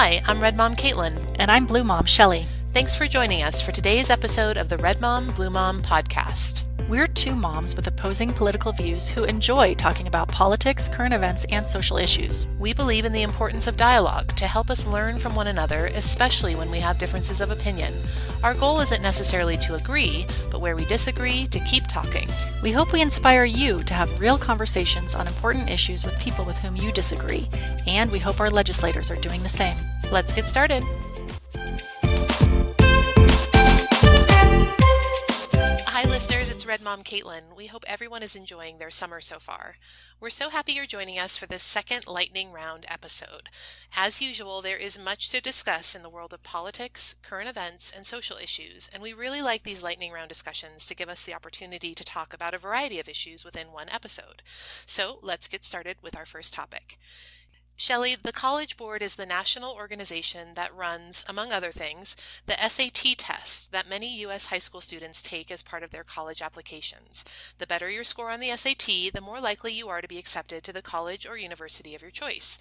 Hi, I'm Red Mom Caitlin. And I'm Blue Mom Shelley. Thanks for joining us for today's episode of the Red Mom, Blue Mom podcast. We're two moms with opposing political views who enjoy talking about politics, current events, and social issues. We believe in the importance of dialogue to help us learn from one another, especially when we have differences of opinion. Our goal isn't necessarily to agree, but where we disagree, to keep talking. We hope we inspire you to have real conversations on important issues with people with whom you disagree, and we hope our legislators are doing the same. Let's get started. Hi listeners, it's Red Mom Caitlin. We hope everyone is enjoying their summer so far. We're so happy you're joining us for this second lightning round episode. As usual, there is much to discuss in the world of politics, current events, and social issues, and we really like these lightning round discussions to give us the opportunity to talk about a variety of issues within one episode. So let's get started with our first topic. Shelley, the College Board is the national organization that runs, among other things, the SAT test that many U.S. high school students take as part of their college applications. The better your score on the SAT, the more likely you are to be accepted to the college or university of your choice.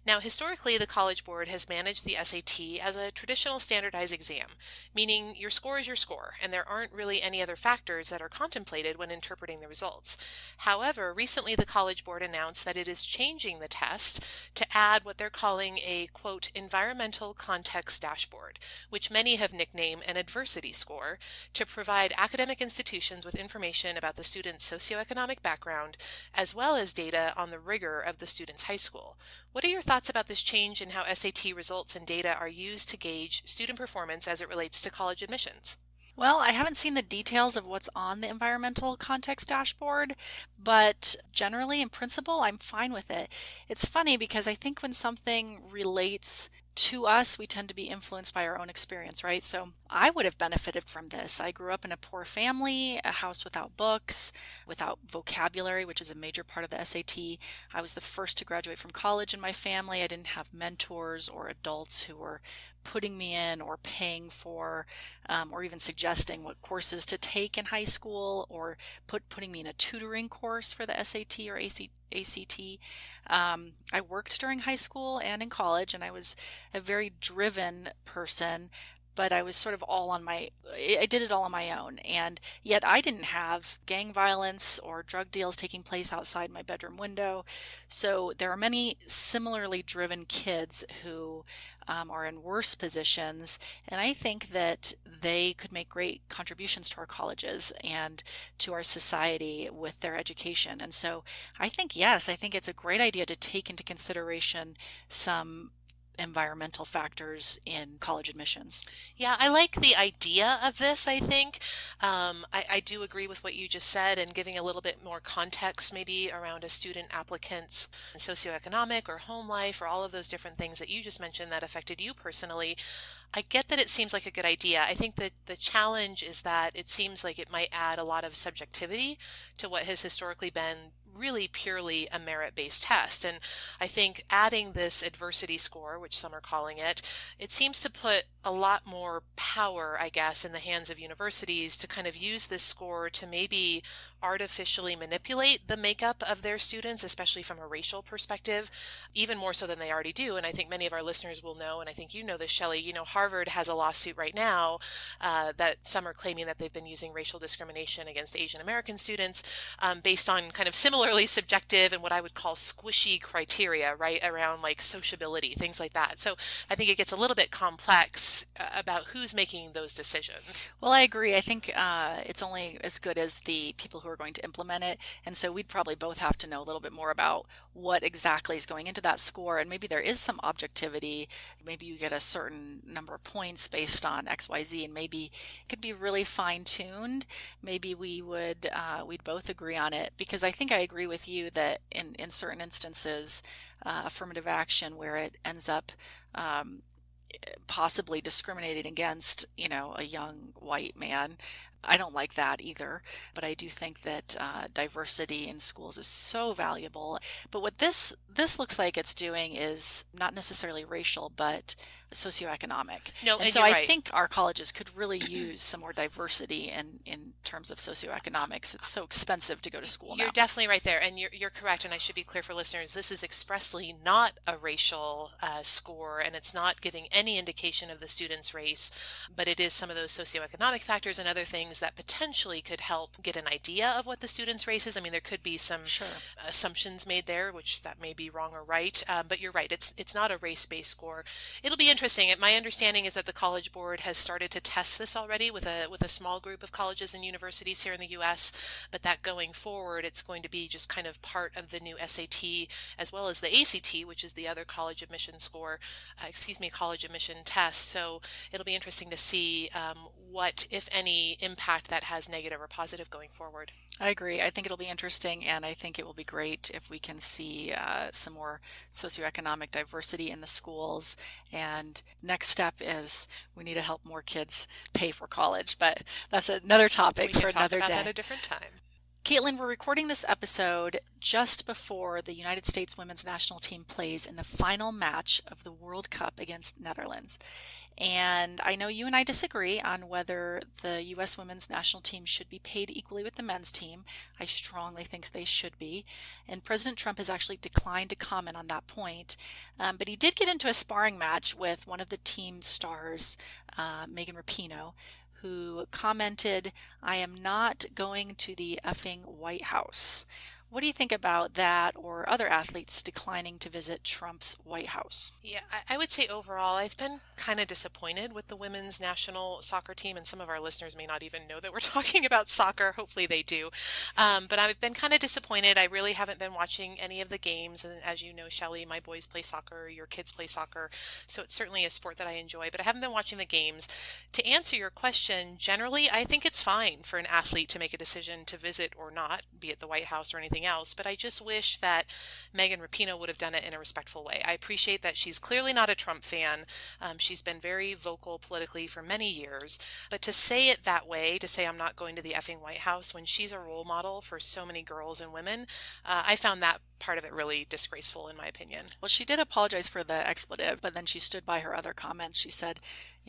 Now, historically, the College Board has managed the SAT as a traditional standardized exam, meaning your score is your score, and there aren't really any other factors that are contemplated when interpreting the results. However, recently the College Board announced that it is changing the test to add what they're calling a, quote, environmental context dashboard, which many have nicknamed an adversity score, to provide academic institutions with information about the student's socioeconomic background, as well as data on the rigor of the student's high school. What are your thoughts about this change in how SAT results and data are used to gauge student performance as it relates to college admissions? Well, I haven't seen the details of what's on the environmental context dashboard, but generally, in principle, I'm fine with it. It's funny because I think when something relates to us, we tend to be influenced by our own experience, right? So I would have benefited from this. I grew up in a poor family, a house without books, without vocabulary, which is a major part of the SAT. I was the first to graduate from college in my family. I didn't have mentors or adults who were putting me in or paying for or even suggesting what courses to take in high school or putting me in a tutoring course for the SAT or ACT. I worked during high school and in college, and I was a very driven person, but I was sort of I did it all on my own. And yet I didn't have gang violence or drug deals taking place outside my bedroom window. So there are many similarly driven kids who are in worse positions. And I think that they could make great contributions to our colleges and to our society with their education. And so I think, yes, I think it's a great idea to take into consideration some environmental factors in college admissions. Yeah, I like the idea of this, I think. I do agree with what you just said and giving a little bit more context maybe around a student applicant's socioeconomic or home life or all of those different things that you just mentioned that affected you personally. I get that it seems like a good idea. I think that the challenge is that it seems like it might add a lot of subjectivity to what has historically been really purely a merit-based test. And I think adding this adversity score, which some are calling it, it seems to put a lot more power, I guess, in the hands of universities to kind of use this score to maybe artificially manipulate the makeup of their students, especially from a racial perspective, even more so than they already do. And I think many of our listeners will know, and I think you know this, Shelley, Harvard has a lawsuit right now that some are claiming that they've been using racial discrimination against Asian American students based on kind of similarly subjective and what I would call squishy criteria, right, around like sociability, things like that. So I think it gets a little bit complex about who's making those decisions. Well, I agree. I think it's only as good as the people who are going to implement it. And so we'd probably both have to know a little bit more about what exactly is going into that score. And maybe there is some objectivity. Maybe you get a certain number of points based on XYZ, and maybe it could be really fine-tuned. Maybe we'd both agree on it, because I think I agree with you that in certain instances, affirmative action where it ends up possibly discriminating against, a young white man. I don't like that either, but I do think that diversity in schools is so valuable. But what this this looks like it's doing is not necessarily racial, but socioeconomic. No, And and so you're I right. think our colleges could really use some more diversity in terms of socioeconomics. It's so expensive to go to school You're now. definitely right there, and you're correct. And I should be clear for listeners: this is expressly not a racial score, and it's not giving any indication of the student's race. But it is some of those socioeconomic factors and other things that potentially could help get an idea of what the student's race is. I mean, there could be some Sure. assumptions made there, which that may be wrong or right. But you're right; it's not a race-based score. It'll be interesting. My understanding is that the College Board has started to test this already with a small group of colleges and universities here in the U.S. But that going forward, it's going to be just kind of part of the new SAT as well as the ACT, which is the other college admission score, college admission test. So it'll be interesting to see what, if any, impact that has, negative or positive, going forward. I agree. I think it'll be interesting, and I think it will be great if we can see some more socioeconomic diversity in the schools. And next step is we need to help more kids pay for college, but that's another We topic can for talk another about day. that a different time. Caitlin, we're recording this episode just before the United States women's national team plays in the final match of the World Cup against Netherlands. And I know you and I disagree on whether the U.S. women's national team should be paid equally with the men's team. I strongly think they should be. And President Trump has actually declined to comment on that point. But he did get into a sparring match with one of the team stars, Megan Rapinoe, who commented, "I am not going to the effing White House." What do you think about that or other athletes declining to visit Trump's White House? Yeah, I would say overall, I've been kind of disappointed with the women's national soccer team, and some of our listeners may not even know that we're talking about soccer. Hopefully they do. But I've been kind of disappointed. I really haven't been watching any of the games. And as you know, Shelley, my boys play soccer, your kids play soccer. So it's certainly a sport that I enjoy, but I haven't been watching the games. To answer your question, generally, I think it's fine for an athlete to make a decision to visit or not, be it the White House or anything else. But I just wish that Megan Rapinoe would have done it in a respectful way. I appreciate that she's clearly not a Trump fan. She's been very vocal politically for many years. But to say it that way, to say I'm not going to the effing White House when she's a role model for so many girls and women, I found that part of it really disgraceful, in my opinion. Well, she did apologize for the expletive, but then she stood by her other comments. She said,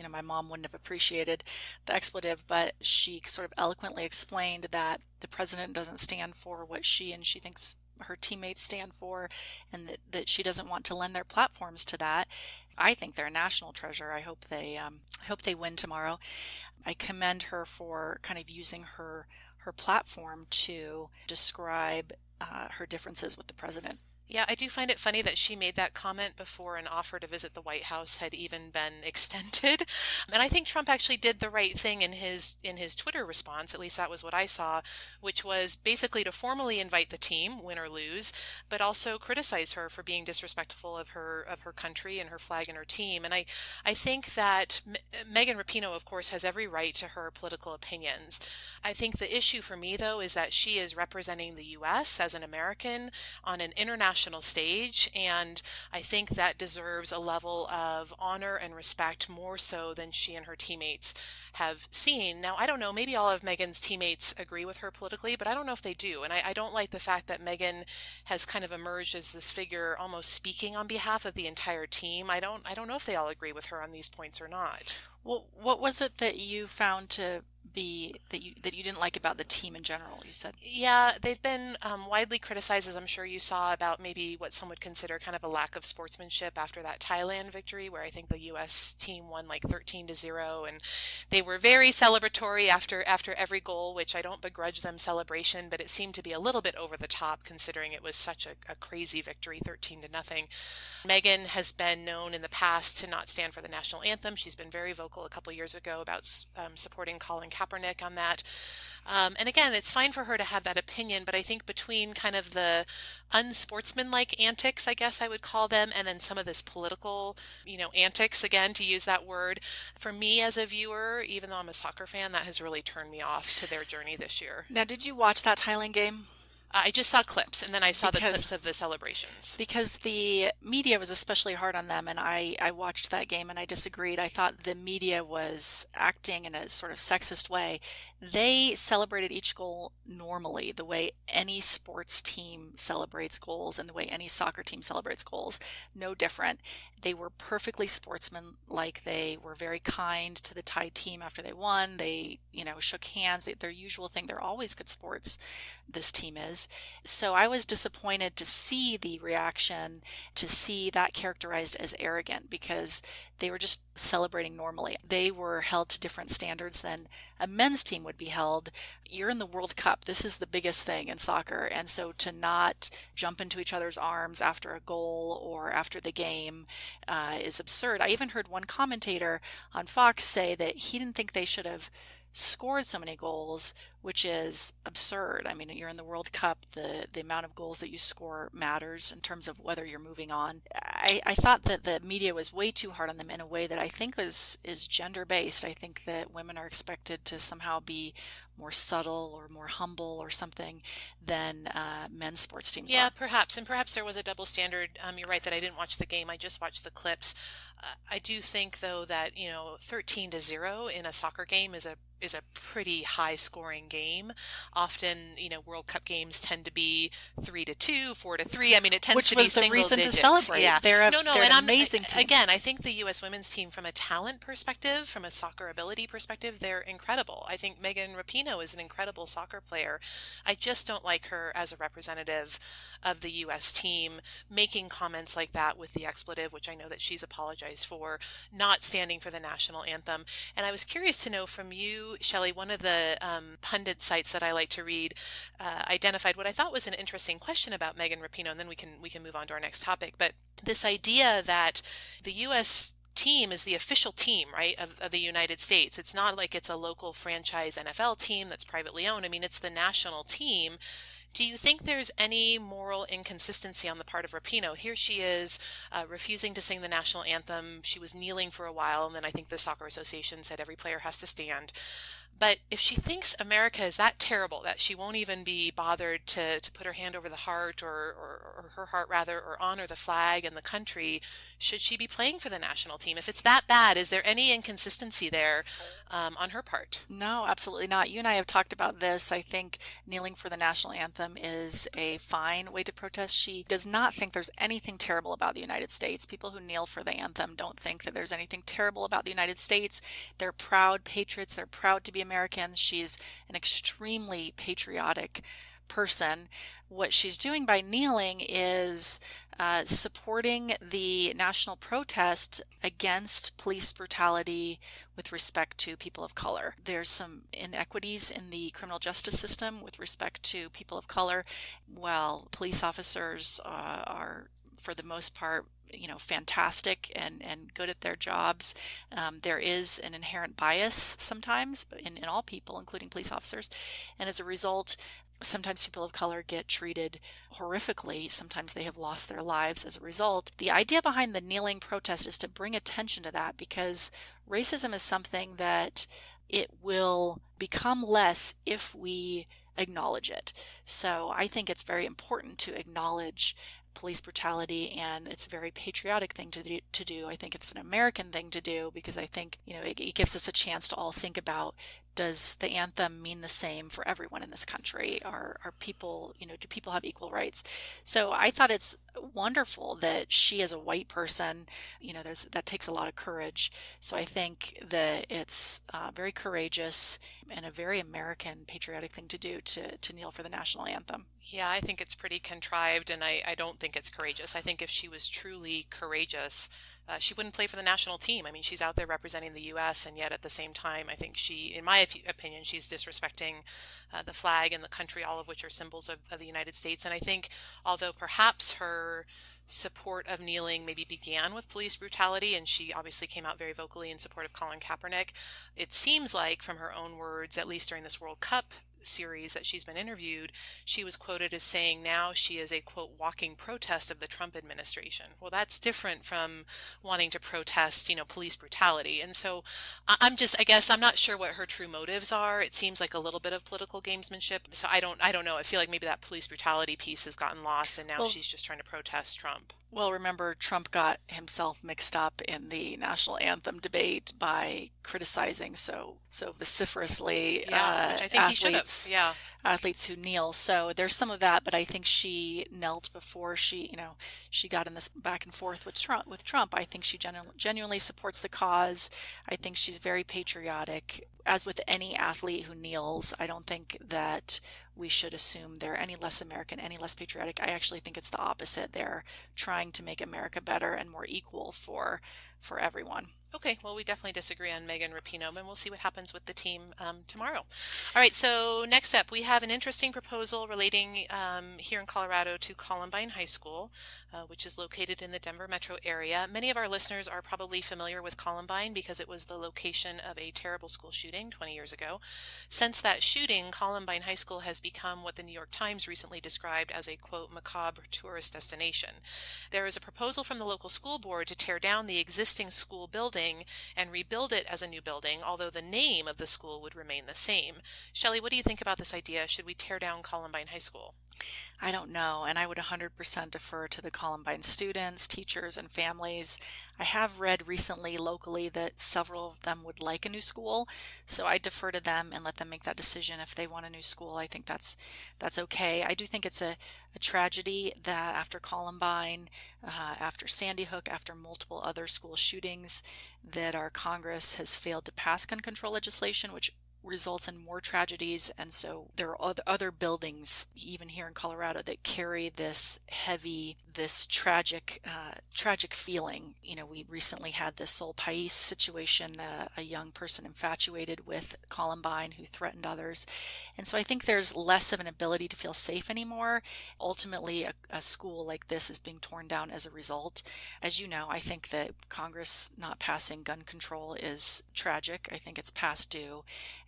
my mom wouldn't have appreciated the expletive, but she sort of eloquently explained that the president doesn't stand for what she thinks her teammates stand for, and that she doesn't want to lend their platforms to that. I think they're a national treasure. I hope they win tomorrow. I commend her for kind of using her platform to describe her differences with the president. Yeah, I do find it funny that she made that comment before an offer to visit the White House had even been extended. And I think Trump actually did the right thing in his Twitter response, at least that was what I saw, which was basically to formally invite the team, win or lose, but also criticize her for being disrespectful of her country and her flag and her team. And I think that Megan Rapinoe, of course, has every right to her political opinions. I think the issue for me, though, is that she is representing the U.S. as an American on an international stage, and I think that deserves a level of honor and respect more so than she and her teammates have seen. Now, I don't know, maybe all of Megan's teammates agree with her politically, but I don't know if they do. And I don't like the fact that Megan has kind of emerged as this figure almost speaking on behalf of the entire team. I don't know if they all agree with her on these points or not. Well, what was it that you found to be that you didn't like about the team in general, you said? Yeah, they've been widely criticized, as I'm sure you saw, about maybe what some would consider kind of a lack of sportsmanship after that Thailand victory, where I think the U.S. team won like 13-0, and they were very celebratory after every goal, which I don't begrudge them celebration, but it seemed to be a little bit over the top considering it was such a crazy victory, 13-0. Megan has been known in the past to not stand for the national anthem. She's been very vocal a couple years ago about supporting Colin Kaepernick on that. And again, it's fine for her to have that opinion, but I think between kind of the unsportsmanlike antics, I guess I would call them, and then some of this political, antics, again, to use that word, for me as a viewer, even though I'm a soccer fan, that has really turned me off to their journey this year. Now, did you watch that Thailand game? I just saw clips, and then I saw the Because clips of the celebrations. because the media was especially hard on them, and I watched that game and I disagreed. I thought the media was acting in a sort of sexist way. They celebrated each goal normally, the way any sports team celebrates goals and the way any soccer team celebrates goals. No different. They were perfectly sportsmanlike. They were very kind to the Thai team after they won. They, shook hands. Their usual thing. They're always good sports, this team is. So I was disappointed to see the reaction, to see that characterized as arrogant, because they were just celebrating normally. They were held to different standards than a men's team would be held. You're in the World Cup. This is the biggest thing in soccer. And so to not jump into each other's arms after a goal or after the game is absurd. I even heard one commentator on Fox say that he didn't think they should have scored so many goals, which is absurd. I mean, you're in the World Cup. The amount of goals that you score matters in terms of whether you're moving on. I thought that the media was way too hard on them in a way that I think is gender based. I think that women are expected to somehow be more subtle or more humble or something than men's sports teams Yeah, are. perhaps. And perhaps there was a double standard. You're right that I didn't watch the game. I just watched the clips. I do think, though, that, 13-0 in a soccer game is a pretty high scoring game. Often, World Cup games tend to be 3-2, 4-3. I mean, it tends Which to be was the single reason digits. to celebrate. Yeah. They're No, they're and an amazing team. again, I think the U.S. women's team, from a talent perspective, from a soccer ability perspective, they're incredible. I think Megan Rapinoe is an incredible soccer player. I just don't like her as a representative of the U.S. team making comments like that with the expletive, which I know that she's apologized for, not standing for the national anthem. And I was curious to know from you, Shelley, one of the pundit sites that I like to read identified what I thought was an interesting question about Megan Rapinoe, and then we can move on to our next topic. But this idea that the U.S. team is the official team, right, of the United States. It's not like it's a local franchise NFL team that's privately owned. I mean, it's the national team. Do you think there's any moral inconsistency on the part of Rapinoe? Here she is refusing to sing the national anthem. She was kneeling for a while, and then I think the Soccer Association said every player has to stand. But if she thinks America is that terrible that she won't even be bothered to put her hand over the heart or her heart rather, or honor the flag and the country, should she be playing for the national team? If it's that bad, is there any inconsistency there on her part? No, absolutely not. You and I have talked about this. I think kneeling for the national anthem is a fine way to protest. She does not think there's anything terrible about the United States. People who kneel for the anthem don't think that there's anything terrible about the United States. They're proud patriots. They're proud to be Americans. She's an extremely patriotic person. What she's doing by kneeling is supporting the national protest against police brutality with respect to people of color. There's some inequities in the criminal justice system with respect to people of color. While police officers are, for the most part, fantastic and good at their jobs, there is an inherent bias sometimes in all people, including police officers. And as a result, sometimes people of color get treated horrifically. Sometimes they have lost their lives as a result. The idea behind the kneeling protest is to bring attention to that, because racism is something that it will become less if we acknowledge it. So I think it's very important to acknowledge police brutality, and it's a very patriotic thing to do. I think it's an American thing to do, because I think it gives us a chance to all think about, does the anthem mean the same for everyone in this country? Are people, do people have equal rights? So I thought it's wonderful that she, as a white person, that takes a lot of courage. So I think that it's very courageous and a very American patriotic thing to do, to kneel for the national anthem. Yeah, I think it's pretty contrived, and I don't think it's courageous. I think if she was truly courageous, she wouldn't play for the national team. I mean, she's out there representing the U.S., and yet at the same time, I think she, in my opinion, she's disrespecting the flag and the country, all of which are symbols of the United States. And I think, although perhaps her support of kneeling maybe began with police brutality, and she obviously came out very vocally in support of Colin Kaepernick, it seems like, from her own words, at least during this World Cup series that she's been interviewed, she was quoted as saying now she is a, quote, walking protest of the Trump administration. Well, that's different from wanting to protest, police brutality. And so I guess I'm not sure what her true motives are. It seems like a little bit of political gamesmanship. So I don't know. I feel like maybe that police brutality piece has gotten lost, and now Well, she's just trying to protest Trump. Well, remember, Trump got himself mixed up in the national anthem debate by criticizing so vociferously Yeah, which I think he should have. Yeah. athletes who kneel. So there's some of that, but I think she knelt before she got in this back and forth with Trump. I think she genuinely supports the cause. I think she's very patriotic. As with any athlete who kneels, I don't think that we should assume they're any less American, any less patriotic. I actually think it's the opposite. They're trying to make America better and more equal for everyone. Okay, well, we definitely disagree on Megan Rapinoe, and we'll see what happens with the team tomorrow. All right, so next up, we have an interesting proposal relating here in Colorado to Columbine High School, which is located in the Denver metro area. Many of our listeners are probably familiar with Columbine because it was the location of a terrible school shooting 20 years ago. Since that shooting, Columbine High School has become what the New York Times recently described as a, quote, macabre tourist destination. There is a proposal from the local school board to tear down the existing school building and rebuild it as a new building, although the name of the school would remain the same. Shelley, what do you think about this idea? Should we tear down Columbine High School? I don't know, and I would 100% defer to the Columbine students, teachers, and families. I have read recently locally that several of them would like a new school, so I defer to them and let them make that decision if they want a new school. I think that's okay. I do think it's a tragedy that after Columbine, after Sandy Hook, after multiple other school shootings, that our Congress has failed to pass gun control legislation, which results in more tragedies. And so there are other buildings, even here in Colorado, that carry this heavy, this tragic feeling. We recently had this Sol Pais situation, a young person infatuated with Columbine who threatened others. And so I think there's less of an ability to feel safe anymore. Ultimately, a school like this is being torn down as a result. As you know, I think that Congress not passing gun control is tragic. I think it's past due.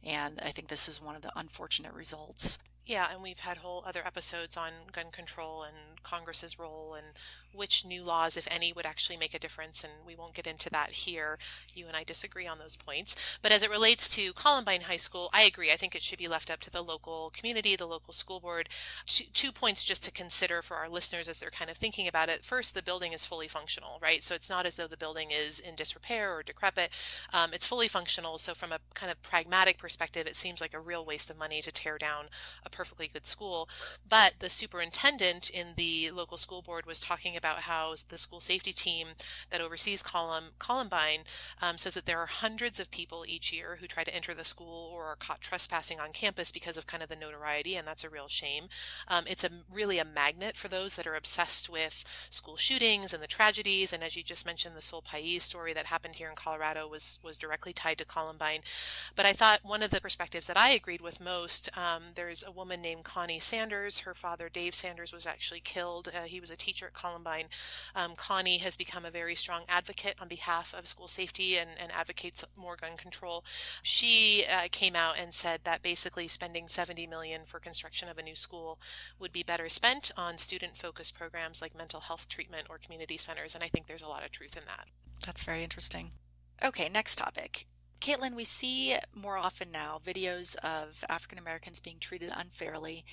And I think this is one of the unfortunate results. Yeah, and we've had whole other episodes on gun control and Congress's role and which new laws, if any, would actually make a difference. And we won't get into that here. You and I disagree on those points. But as it relates to Columbine High School, I agree. I think it should be left up to the local community, the local school board. Two points just to consider for our listeners as they're kind of thinking about it. First, the building is fully functional, right? So it's not as though the building is in disrepair or decrepit. It's fully functional. So from a kind of pragmatic perspective, it seems like a real waste of money to tear down a perfectly good school. But the superintendent in the local school board was talking about how the school safety team that oversees Columbine says that there are hundreds of people each year who try to enter the school or are caught trespassing on campus because of kind of the notoriety, and that's a real shame. It's really a magnet for those that are obsessed with school shootings and the tragedies. And as you just mentioned, the Sol Pais story that happened here in Colorado was directly tied to Columbine. But I thought one of the perspectives that I agreed with most, there's a woman named Connie Sanders. Her father, Dave Sanders, was actually killed. He was a teacher at Columbine. Connie has become a very strong advocate on behalf of school safety and advocates more gun control. She came out and said that basically spending $70 million for construction of a new school would be better spent on student-focused programs like mental health treatment or community centers, and I think there's a lot of truth in that. That's very interesting. Okay, next topic. Caitlin, we see more often now videos of African Americans being treated unfairly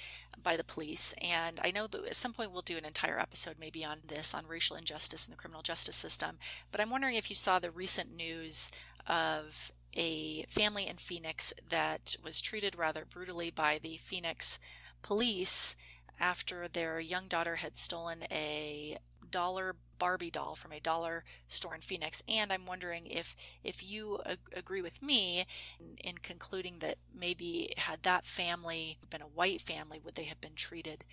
by the police, and I know that at some point we'll do an entire episode maybe on this, on racial injustice in the criminal justice system, but I'm wondering if you saw the recent news of a family in Phoenix that was treated rather brutally by the Phoenix police after their young daughter had stolen a dollar Barbie doll from a dollar store in Phoenix. And I'm wondering if you agree with me in concluding that maybe had that family been a white family, would they have been treated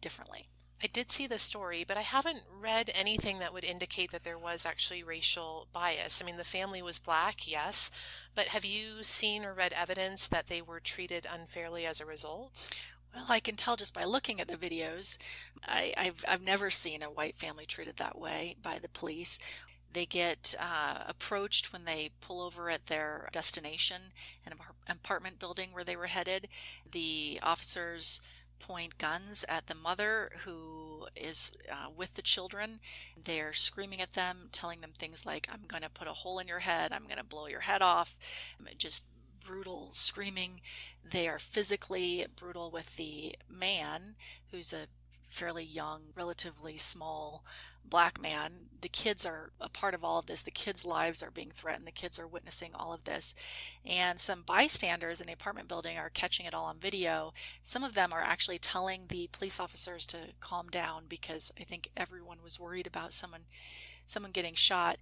differently? I did see the story, but I haven't read anything that would indicate that there was actually racial bias. I mean, the family was black, yes, but have you seen or read evidence that they were treated unfairly as a result? Well, I can tell just by looking at the videos. I've never seen a white family treated that way by the police. They get approached when they pull over at their destination, an apartment building where they were headed. The officers point guns at the mother who is with the children. They're screaming at them, telling them things like, "I'm going to put a hole in your head. I'm going to blow your head off." Just brutal screaming. They are physically brutal with the man, who's a fairly young, relatively small black man. The kids are a part of all of this. The kids' lives are being threatened. The kids are witnessing all of this. And some bystanders in the apartment building are catching it all on video. Some of them are actually telling the police officers to calm down because I think everyone was worried about someone getting shot.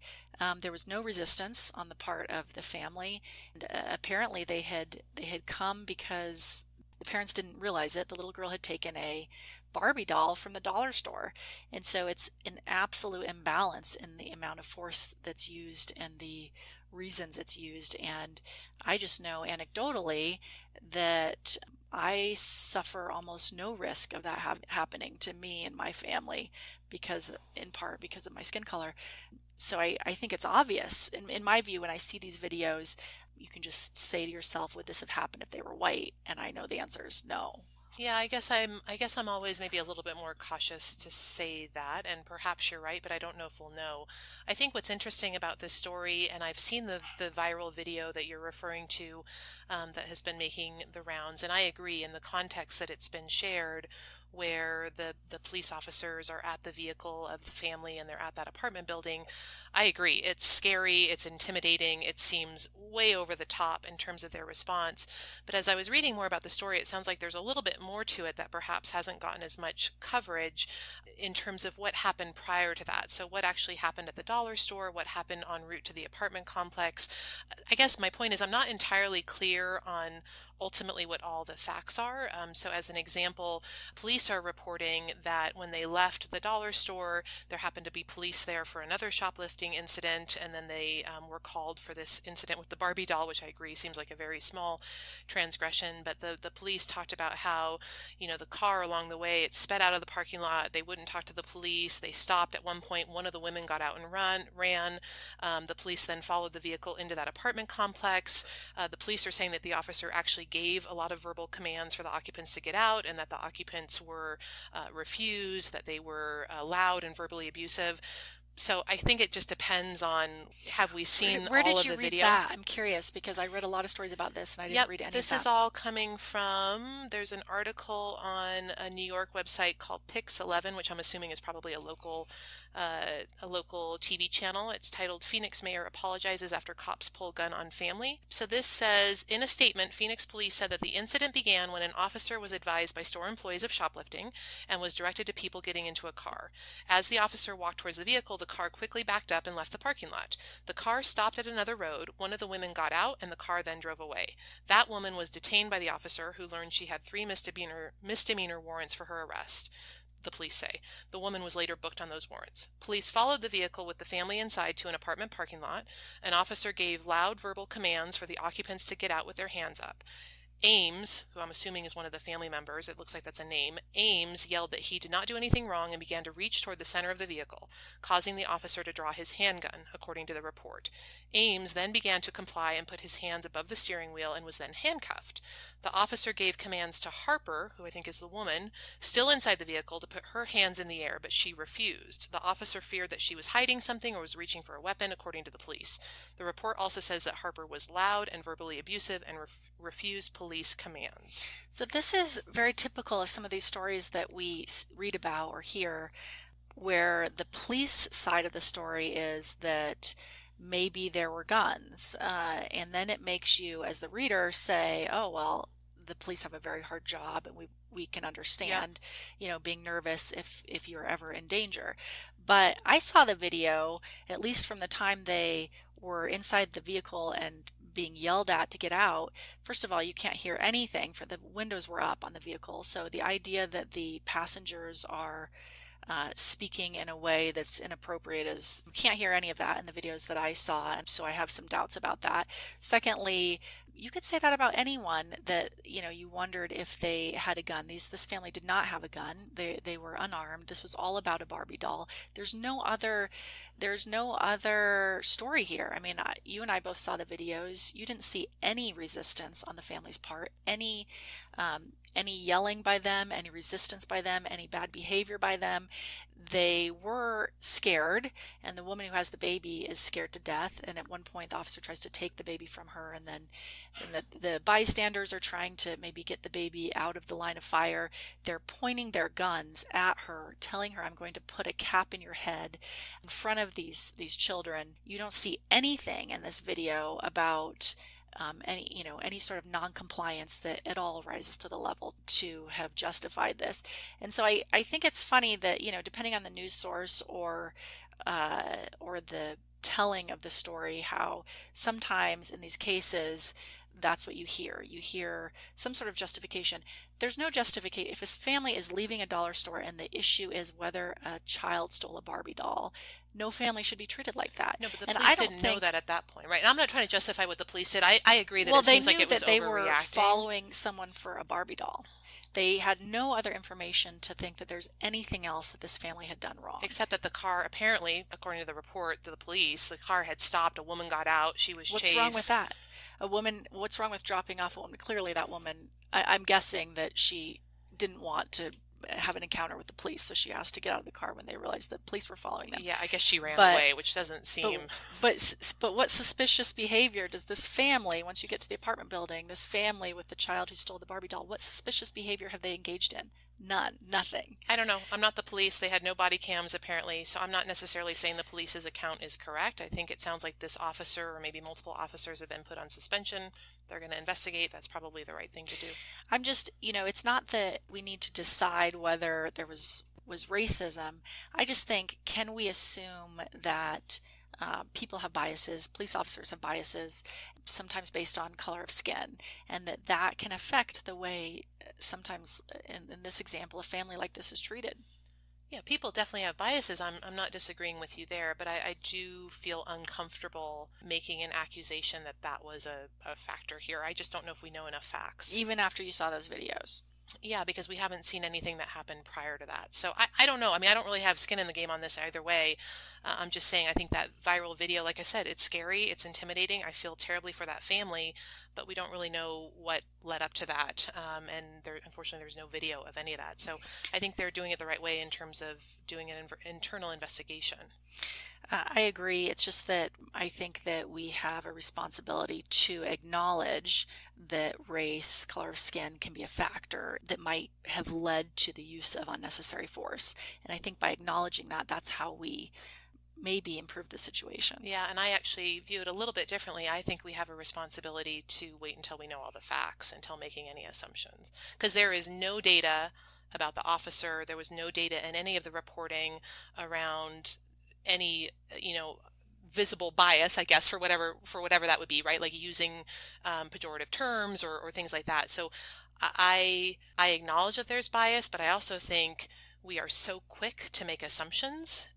There was no resistance on the part of the family. And, apparently they had come because the parents didn't realize it. The little girl had taken a Barbie doll from the dollar store. And so it's an absolute imbalance in the amount of force that's used and the reasons it's used. And I just know anecdotally that I suffer almost no risk of that happening to me and my family in part because of my skin color. So I think it's obvious. In my view, when I see these videos, you can just say to yourself, would this have happened if they were white? And I know the answer is no. Yeah, I guess I'm always maybe a little bit more cautious to say that, and perhaps you're right, but I don't know if we'll know. I think what's interesting about this story, and I've seen the viral video that you're referring to, that has been making the rounds, and I agree in the context that it's been shared, where the police officers are at the vehicle of the family and they're at that apartment building. I agree. It's scary, it's intimidating, it seems way over the top in terms of their response. But as I was reading more about the story, it sounds like there's a little bit more to it that perhaps hasn't gotten as much coverage in terms of what happened prior to that. So what actually happened at the dollar store, what happened en route to the apartment complex. I guess my point is I'm not entirely clear on ultimately what all the facts are. So as an example, police are reporting that when they left the dollar store, there happened to be police there for another shoplifting incident, and then they were called for this incident with the Barbie doll, which I agree seems like a very small transgression. But the police talked about how, the car along the way, it sped out of the parking lot. They wouldn't talk to the police. They stopped at one point. One of the women got out and ran. The police then followed the vehicle into that apartment complex. The police are saying that the officer actually gave a lot of verbal commands for the occupants to get out, and that the occupants were refused, that they were loud and verbally abusive. So I think it just depends on, have we seen Where all did of you the read video? that? I'm curious because I read a lot of stories about this and I didn't Yep, read any of this is that. all coming from, there's an article on a New York website called Pix11, which I'm assuming is probably a local TV channel. It's titled Phoenix Mayor Apologizes After Cops Pull Gun on Family. So this says, in a statement, Phoenix police said that the incident began when an officer was advised by store employees of shoplifting and was directed to people getting into a car. As the officer walked towards the vehicle, the car quickly backed up and left the parking lot. The car stopped at another road. One of the women got out and the car then drove away. That woman was detained by the officer, who learned she had 3 misdemeanor warrants for her arrest. The police say. The woman was later booked on those warrants. Police followed the vehicle with the family inside to an apartment parking lot. An officer gave loud verbal commands for the occupants to get out with their hands up. Ames, who I'm assuming is one of the family members, it looks like that's a name, Ames yelled that he did not do anything wrong and began to reach toward the center of the vehicle, causing the officer to draw his handgun, according to the report. Ames then began to comply and put his hands above the steering wheel and was then handcuffed. The officer gave commands to Harper, who I think is the woman, still inside the vehicle, to put her hands in the air, but she refused. The officer feared that she was hiding something or was reaching for a weapon, according to the police. The report also says that Harper was loud and verbally abusive and refused police commands. So this is very typical of some of these stories that we read about or hear, where the police side of the story is that maybe there were guns, and then it makes you, as the reader, say, oh, well, the police have a very hard job, and we can understand, being nervous if you're ever in danger. But I saw the video, at least from the time they were inside the vehicle and being yelled at to get out. First of all, you can't hear anything, for the windows were up on the vehicle. So the idea that the passengers are speaking in a way that's inappropriate is, you can't hear any of that in the videos that I saw, and so I have some doubts about that. Secondly, you could say that about anyone that you wondered if they had a gun. This family did not have a gun. They were unarmed. This was all about a Barbie doll. There's no other story here. I mean, you and I both saw the videos. You didn't see any resistance on the family's part, any yelling by them, any resistance by them, any bad behavior by them. they were scared, and the woman who has the baby is scared to death. And at one point, the officer tries to take the baby from her, and then the bystanders are trying to maybe get the baby out of the line of fire. They're pointing their guns at her, telling her, "I'm going to put a cap in your head," in front of these children. You don't see anything in this video about any sort of non-compliance that at all rises to the level to have justified this. And so I think it's funny that, depending on the news source or the telling of the story, how sometimes in these cases that's what you hear. You hear some sort of justification. There's no justification. If a family is leaving a dollar store and the issue is whether a child stole a Barbie doll, no family should be treated like that. No, but the And police I don't didn't think, know that at that point, right? And I'm not trying to justify what the police did. I agree that well, it they seems like knew it was that they were overreacting. following someone for a Barbie doll. They had no other information to think that there's anything else that this family had done wrong. Except that the car, apparently, according to the report to the police, the car had stopped. A woman got out. She was chased. What's wrong with that? What's wrong with dropping off a woman? Clearly that woman, I'm guessing that she didn't want to have an encounter with the police, so she asked to get out of the car when they realized the police were following them. Yeah, I guess she ran away, which doesn't seem... But what suspicious behavior does this family, once you get to the apartment building, this family with the child who stole the Barbie doll, what suspicious behavior have they engaged in? None. Nothing. I don't know. I'm not the police. They had no body cams, apparently, so I'm not necessarily saying the police's account is correct. I think it sounds like this officer, or maybe multiple officers, have been put on suspension. They're going to investigate. That's probably the right thing to do. I'm just, it's not that we need to decide whether there was racism. I just think, can we assume that people have biases, police officers have biases, sometimes based on color of skin, and that can affect the way sometimes, in this example, a family like this is treated. Yeah, people definitely have biases. I'm not disagreeing with you there, but I do feel uncomfortable making an accusation that was a factor here. I just don't know if we know enough facts. Even after you saw those videos. Yeah, because we haven't seen anything that happened prior to that. So I don't know. I mean, I don't really have skin in the game on this either way. I'm just saying I think that viral video, like I said, it's scary, it's intimidating. I feel terribly for that family, but we don't really know what led up to that. And unfortunately, there's no video of any of that. So I think they're doing it the right way in terms of doing an internal investigation. I agree. It's just that I think that we have a responsibility to acknowledge that race, color of skin can be a factor that might have led to the use of unnecessary force. And I think by acknowledging that, that's how we maybe improve the situation. Yeah, and I actually view it a little bit differently. I think we have a responsibility to wait until we know all the facts, until making any assumptions. Because there is no data about the officer. There was no data in any of the reporting around any visible bias, I guess, for whatever that would be, right? Like using pejorative terms or things like that. So I acknowledge that there's bias, but I also think we are so quick to make assumptions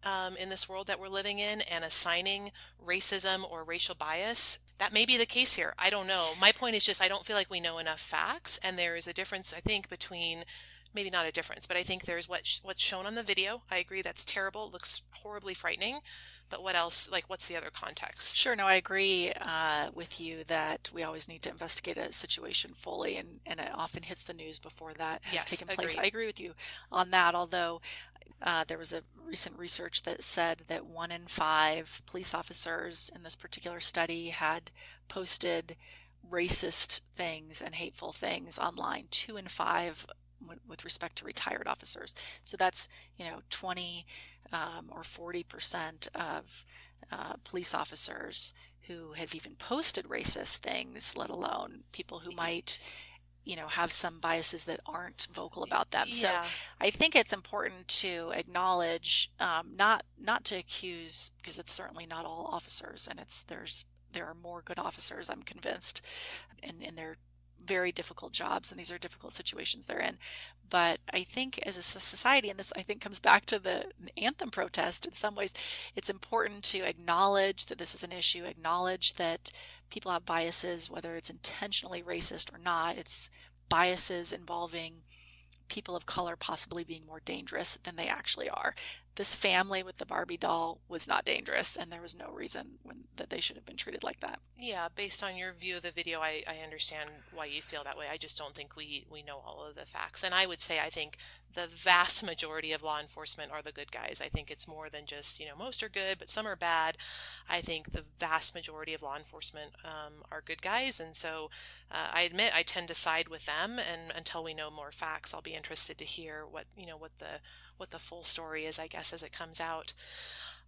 in this world that we're living in, and assigning racism or racial bias. That may be the case here. I don't know. My point is just I don't feel like we know enough facts, and there is a difference, I think, between maybe not a difference, but I think there's what's shown on the video. I agree that's terrible. It looks horribly frightening. But what else? Like, what's the other context? Sure. No, I agree with you that we always need to investigate a situation fully, and it often hits the news before that has taken place. Agreed. I agree with you on that, although there was a recent research that said that 1 in 5 police officers in this particular study had posted racist things and hateful things online. 2 in 5 with respect to retired officers. So that's 20 or 40% of police officers who have even posted racist things, let alone people who might have some biases that aren't vocal about them. Yeah. So I think it's important to acknowledge, not to accuse, because it's certainly not all officers, and there are more good officers, I'm convinced, and they're very difficult jobs, and these are difficult situations they're in. But I think as a society, and this I think comes back to the anthem protest in some ways, it's important to acknowledge that this is an issue, acknowledge that people have biases, whether it's intentionally racist or not. It's biases involving people of color possibly being more dangerous than they actually are. this family with the Barbie doll was not dangerous, and there was no reason that they should have been treated like that. Yeah, based on your view of the video, I understand why you feel that way. I just don't think we know all of the facts. And I would say I think the vast majority of law enforcement are the good guys. I think it's more than just, most are good, but some are bad. I think the vast majority of law enforcement are good guys. And so I admit I tend to side with them. And until we know more facts, I'll be interested to hear what the full story is, I guess, as it comes out.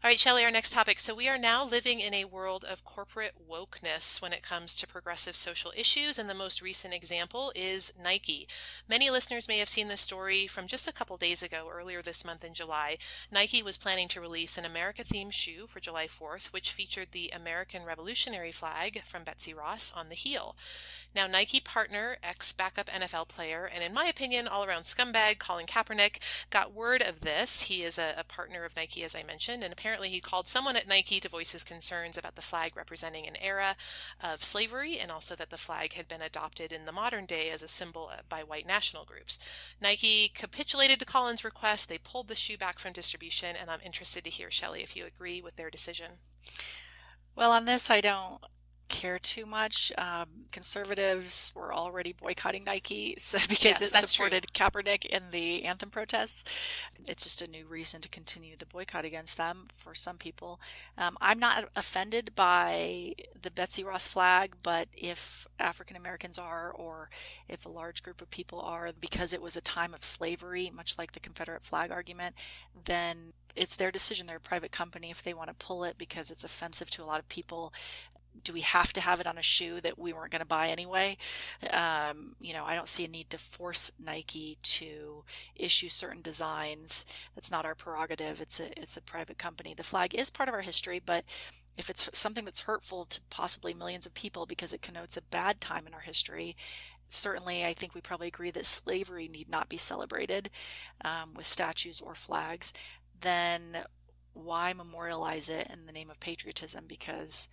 All right, Shelley, our next topic. So we are now living in a world of corporate wokeness when it comes to progressive social issues, and the most recent example is Nike. Many listeners may have seen this story from just a couple days ago, earlier this month in July. Nike was planning to release an America-themed shoe for July 4th, which featured the American Revolutionary flag from Betsy Ross on the heel. Now, Nike partner, ex-backup NFL player, and in my opinion, all-around scumbag, Colin Kaepernick, got word of this. He is a partner of Nike, as I mentioned, and apparently he called someone at Nike to voice his concerns about the flag representing an era of slavery, and also that the flag had been adopted in the modern day as a symbol by white national groups. Nike capitulated to Colin's request. They pulled the shoe back from distribution, and I'm interested to hear, Shelley, if you agree with their decision. Well, on this, I don't care too much. Conservatives were already boycotting Nike because Yes, it that's supported Kaepernick in the anthem protests. It's just a new reason to continue the boycott against them for some people. I'm not offended by the Betsy Ross flag, but if African Americans are, or if a large group of people are, because it was a time of slavery, much like the Confederate flag argument, then it's their decision. They're a private company. If they want to pull it because it's offensive to a lot of people, do we have to have it on a shoe that we weren't going to buy anyway? I don't see a need to force Nike to issue certain designs. That's not our prerogative. It's a private company. The flag is part of our history, but if it's something that's hurtful to possibly millions of people because it connotes a bad time in our history, certainly I think we probably agree that slavery need not be celebrated with statues or flags. Then why memorialize it in the name of patriotism? Because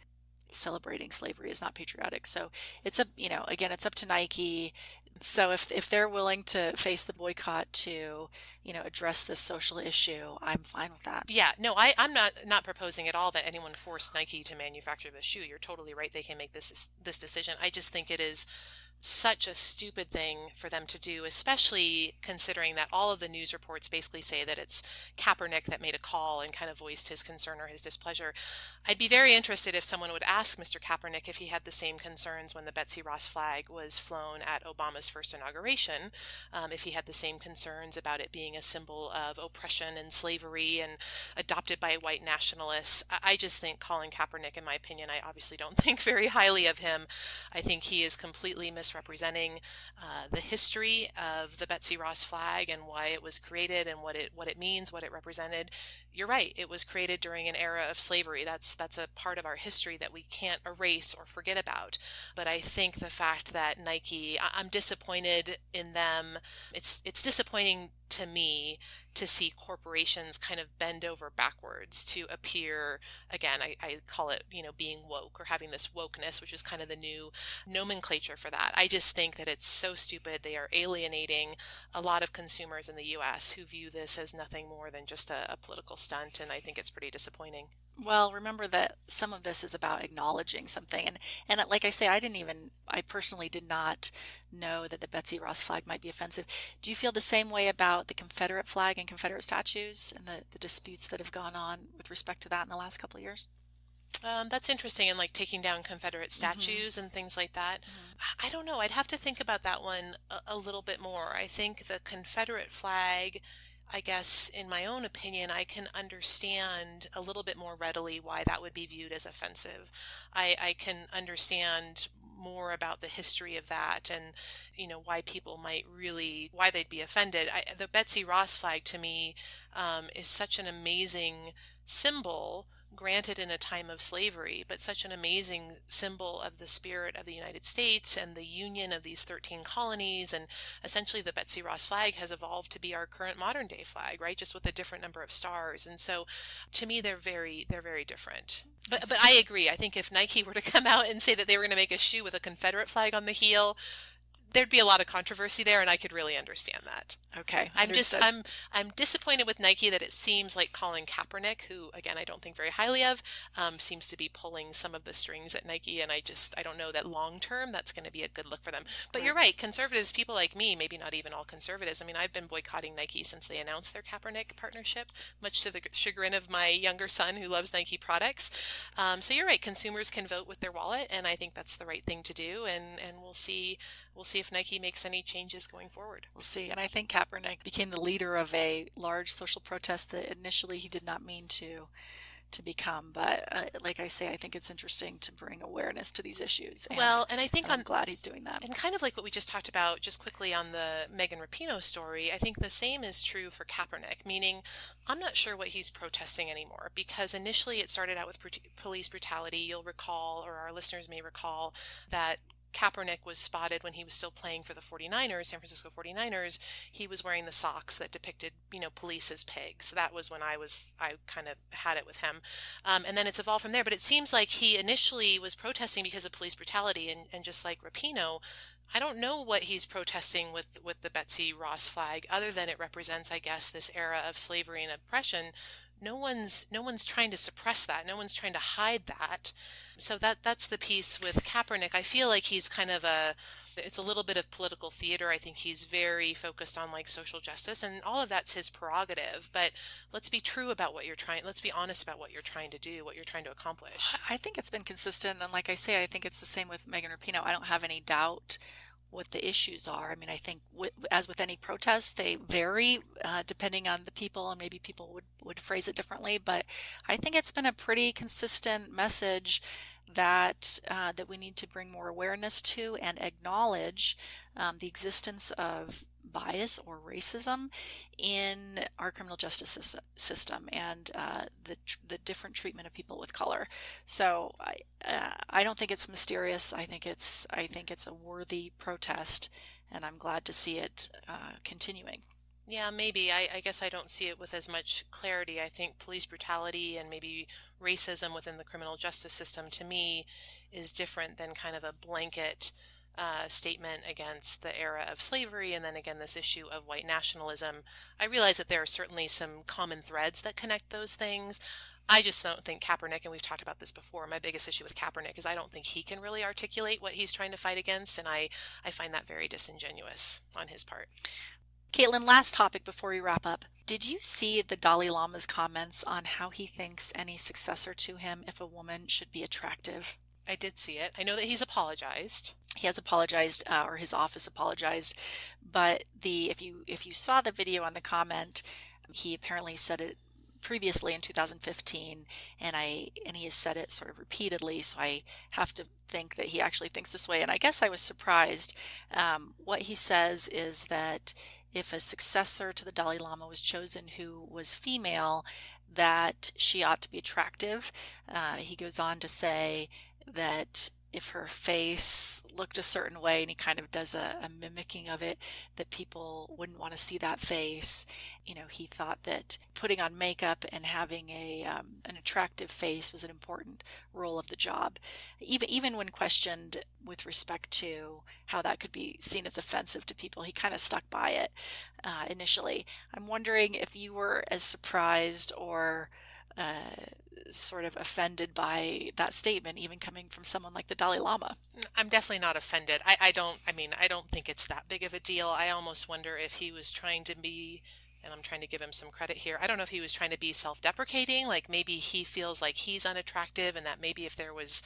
celebrating slavery is not patriotic. So it's again, it's up to Nike. So if they're willing to face the boycott to, address this social issue, I'm fine with that. Yeah, no, I'm not proposing at all that anyone forced Nike to manufacture this shoe. You're totally right. They can make this decision. I just think it is such a stupid thing for them to do, especially considering that all of the news reports basically say that it's Kaepernick that made a call and kind of voiced his concern or his displeasure. I'd be very interested if someone would ask Mr. Kaepernick if he had the same concerns when the Betsy Ross flag was flown at Obama's first inauguration, if he had the same concerns about it being a symbol of oppression and slavery and adopted by white nationalists. I just think Colin Kaepernick, in my opinion, I obviously don't think very highly of him. I think he is completely misrepresenting the history of the Betsy Ross flag and why it was created and what it means, what it represented. You're right, it was created during an era of slavery. That's a part of our history that we can't erase or forget about. But I think the fact that Nike, I'm disappointed in them. It's disappointing to me to see corporations kind of bend over backwards to appear, again, I call it, being woke or having this wokeness, which is kind of the new nomenclature for that. I just think that it's so stupid. They are alienating a lot of consumers in the US who view this as nothing more than just a political stunt, and I think it's pretty disappointing. Well, remember that some of this is about acknowledging something. And like I say, I personally did not know that the Betsy Ross flag might be offensive. Do you feel the same way about the Confederate flag and Confederate statues and the disputes that have gone on with respect to that in the last couple of years? That's interesting, and like taking down Confederate statues and things like that. I don't know. I'd have to think about that one a little bit more. I think the Confederate flag, I guess, in my own opinion, I can understand a little bit more readily why that would be viewed as offensive. I can understand more about the history of that and why people why they'd be offended. The Betsy Ross flag to me is such an amazing symbol, granted in a time of slavery, but such an amazing symbol of the spirit of the United States and the union of these 13 colonies. And essentially the Betsy Ross flag has evolved to be our current modern day flag, right? Just with a different number of stars. And so to me, they're very different. But I agree. I think if Nike were to come out and say that they were going to make a shoe with a Confederate flag on the heel, there'd be a lot of controversy there, and I could really understand that. Okay, I'm just understood. I'm disappointed with Nike that it seems like Colin Kaepernick, who again I don't think very highly of, seems to be pulling some of the strings at Nike, and I don't know that long term that's going to be a good look for them. But you're Right. right, conservatives, people like me, maybe not even all conservatives. I mean, I've been boycotting Nike since they announced their Kaepernick partnership, much to the chagrin of my younger son who loves Nike products. So you're right, consumers can vote with their wallet, and I think that's the right thing to do, and we'll see if Nike makes any changes going forward. We'll see. And I think Kaepernick became the leader of a large social protest that initially he did not mean to become. But like I say, I think it's interesting to bring awareness to these issues, Well, and I think and I'm on glad he's doing that. and kind of like what we just talked about just quickly on the Megan Rapinoe story, I think the same is true for Kaepernick, meaning I'm not sure what he's protesting anymore because initially it started out with police brutality. You'll recall, or our listeners may recall, that Kaepernick was spotted when he was still playing for the 49ers, San Francisco 49ers. He was wearing the socks that depicted, police as pigs. That was when I kind of had it with him. And then it's evolved from there. But it seems like he initially was protesting because of police brutality. And just like Rapino, I don't know what he's protesting with the Betsy Ross flag, other than it represents, I guess, this era of slavery and oppression. No one's trying to suppress that. No one's trying to hide that. So that's the piece with Kaepernick. I feel like he's kind of it's a little bit of political theater. I think he's very focused on like social justice, and all of that's his prerogative. But let's be true about what you're trying. Let's be honest about what you're trying to do, what you're trying to accomplish. I think it's been consistent, and like I say, I think it's the same with Megan Rapinoe. I don't have any doubt what the issues are. I mean, I think as with any protest, they vary depending on the people, and maybe people would phrase it differently. But I think it's been a pretty consistent message that we need to bring more awareness to and acknowledge the existence of bias or racism in our criminal justice system, and the different treatment of people with color. So I don't think it's mysterious. I think it's a worthy protest, and I'm glad to see it continuing. Yeah, maybe. I guess I don't see it with as much clarity. I think police brutality and maybe racism within the criminal justice system to me is different than kind of a blanket statement against the era of slavery and then again this issue of white nationalism. I realize that there are certainly some common threads that connect those things. I just don't think Kaepernick, and we've talked about this before, my biggest issue with Kaepernick is I don't think he can really articulate what he's trying to fight against, and I find that very disingenuous on his part. Caitlin, last topic before we wrap up. Did you see the Dalai Lama's comments on how he thinks any successor to him, if a woman, should be attractive? I did see it. I know that he's apologized. He has apologized, or his office apologized, but the if you saw the video on the comment, he apparently said it previously in 2015, and he has said it sort of repeatedly. So I have to think that he actually thinks this way. And I guess I was surprised. What he says is that if a successor to the Dalai Lama was chosen who was female, that she ought to be attractive. He goes on to say that if her face looked a certain way, and he kind of does a mimicking of it, that people wouldn't want to see that face. He thought that putting on makeup and having an attractive face was an important role of the job. Even when questioned with respect to how that could be seen as offensive to people, he kind of stuck by it initially. I'm wondering if you were as surprised or sort of offended by that statement, even coming from someone like the Dalai Lama. I'm definitely not offended. I don't think it's that big of a deal. I almost wonder if he was trying to be, and I'm trying to give him some credit here. I don't know if he was trying to be self-deprecating, like maybe he feels like he's unattractive and that maybe if there was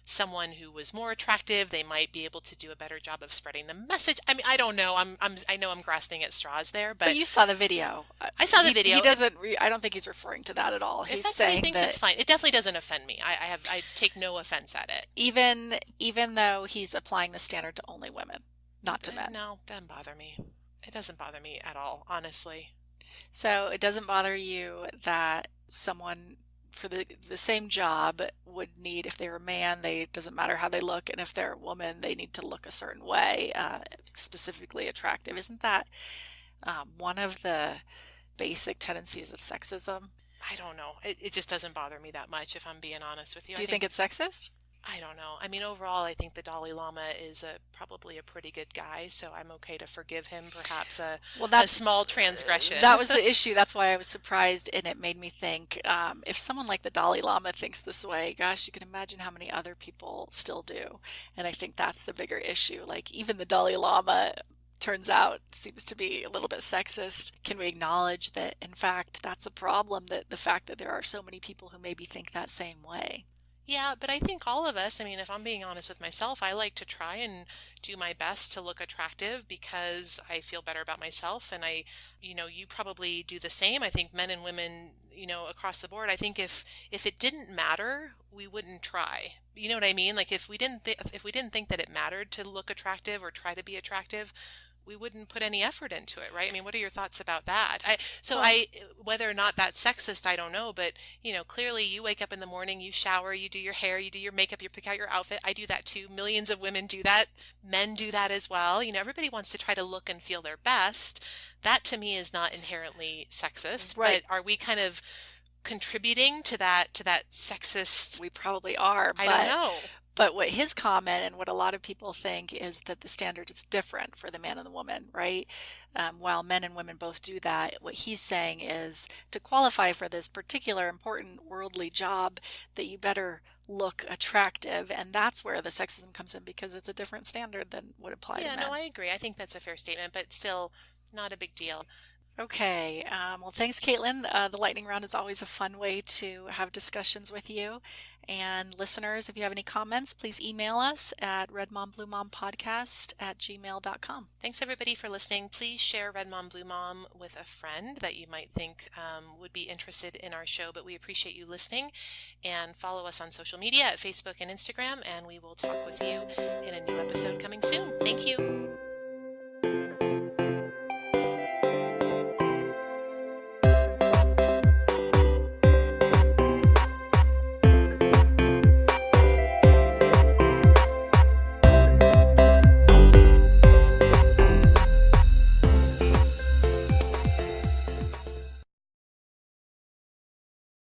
someone who was more attractive, they might be able to do a better job of spreading the message. I mean, I don't know. I know I'm grasping at straws there, But but you saw the video. I saw the He video. doesn't. I don't think he's referring to that at all. If He's that's what he saying thinks, it's that fine. It definitely doesn't offend me. I take no offense at it. even though he's applying the standard to only women, not to men. No, it doesn't bother me. It doesn't bother me at all, honestly. So it doesn't bother you that someone for the same job would need, if they're a man, it doesn't matter how they look, and if they're a woman, they need to look a certain way, specifically attractive. Isn't that one of the basic tendencies of sexism? I don't know. It just doesn't bother me that much, if I'm being honest with you. Do I you think think it's sexist? I don't know. I mean, overall, I think the Dalai Lama is probably a pretty good guy, so I'm okay to forgive him perhaps Well, a small that transgression. was the issue. That's why I was surprised, and it made me think, if someone like the Dalai Lama thinks this way, gosh, you can imagine how many other people still do. And I think that's the bigger issue. Like, even the Dalai Lama turns out seems to be a little bit sexist. Can we acknowledge that, in fact, that's a problem, that the fact that there are so many people who maybe think that same way? Yeah, but I think all of us, I mean, if I'm being honest with myself, I like to try and do my best to look attractive because I feel better about myself. And you probably do the same. I think men and women, across the board, I think if it didn't matter, we wouldn't try. You know what I mean? Like if we didn't think that it mattered to look attractive or try to be attractive, we wouldn't put any effort into it, right? I mean, what are your thoughts about that? Well, Whether or not that's sexist, I don't know, but clearly you wake up in the morning, you shower, you do your hair, you do your makeup, you pick out your outfit. I do that too. Millions of women do that. Men do that as well. Everybody wants to try to look and feel their best. That to me is not inherently sexist, right. but are we kind of contributing to that sexist? We probably are, I don't know. but what his comment and what a lot of people think is that the standard is different for the man and the woman, right? While men and women both do that, what he's saying is to qualify for this particular important worldly job, that you better look attractive. And that's where the sexism comes in, because it's a different standard than would apply to Yeah, no, men. I agree. I think that's a fair statement, but still not a big deal. Okay. Well, thanks, Caitlin. The lightning round is always a fun way to have discussions with you. And listeners, if you have any comments, please email us at redmombluemompodcast@gmail.com. Thanks everybody for listening. Please share Red Mom Blue Mom with a friend that you might think would be interested in our show, but we appreciate you listening, and follow us on social media at Facebook and Instagram, and we will talk with you in a new episode coming soon. Thank you.